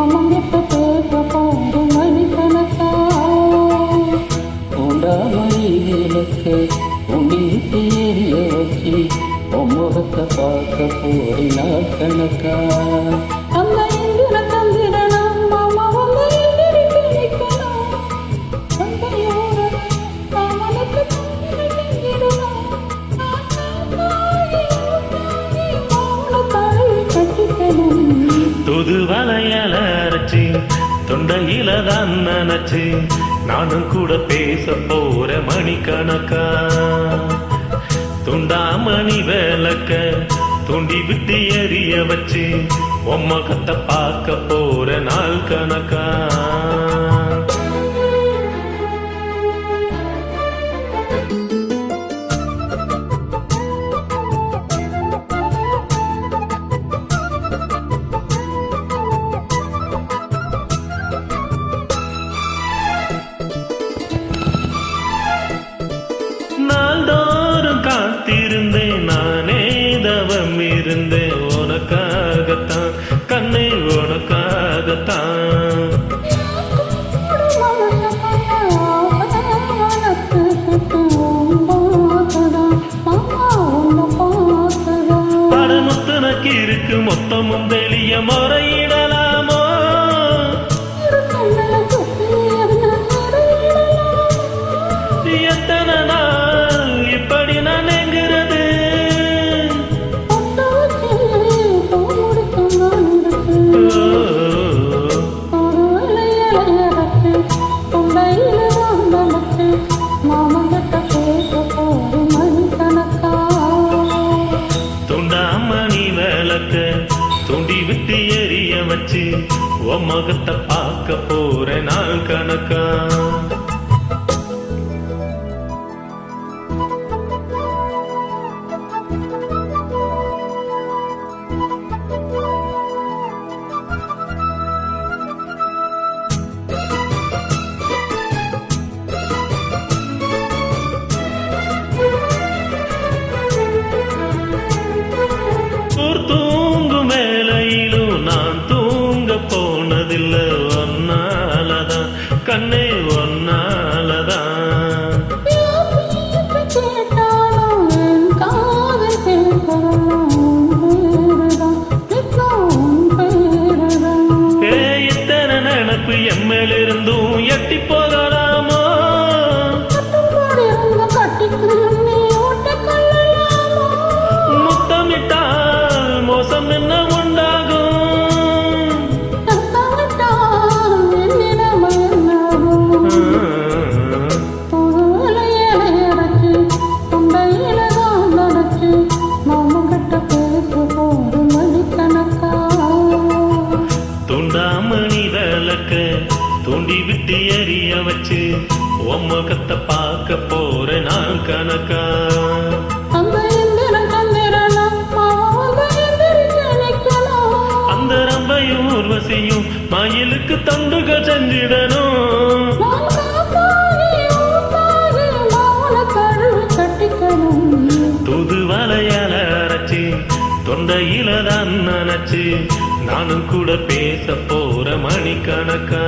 மாமங்கிட்ட பேச போது மணிக்கணக்கா உண்டாமணி விளக்கு உண்டிட்டு எரிய வச்சு முகத்தை பார்க்க போய் நாள் கணக்கா அந்த இந்திர தந்திரனா மாமா வந்து எதிர்த்து நிற்கணும் அந்த யோர அவனுக்கு துது வலையால அரைச்சி தொண்டையில தான் நினைச்சு நானும் கூட பேச போற மணிக்கணக்கா துண்டாமணி விளக்க தூண்டி விட்டு எரிய வச்சு உம்மகத்தை பார்க்க போற நாள் கணக்கா நாள்தோறும் காத்திருந்தேன் நானே தவம் இருந்தேன் உனக்காகத்தான் கண்ணே உனக்காகத்தான் படமுத்தனக்கு இருக்கு மொத்தமும் வெளிய முறையிடலாமோ எத்தனை நாள் இப்படி நான் எங்கிறது துண்டாமணி விளக்க தூண்டி விட்டு எரிய வச்சு உன் முகத்தை பார்க்க போற நாள் கணக்கா தூங்கும் வேலையிலும் நான் தூங்க போனதில்ல ஒன்னாலதான் கண்ணே ஒன்னாலதான் இத்தனை நினப்பு எம்மிலிருந்தும் எட்டி போகலாமோ முத்தமிட்டால் மோசம் என்ன உண்டாகும் துண்டாமணி விளக்க தூண்டி விட்டு எரிய வச்சு உன் முகத்தை பார்க்க போற நாள் கணக்கா அந்த ரம்பையும் ஊர்வசியும் மயிலுக்கு தொண்டுகள் செஞ்சிடணும் துது வலையால அரைச்சி தொண்டையில தான் நினைச்சு நானும் கூட பேச போற மணிக்கணக்கா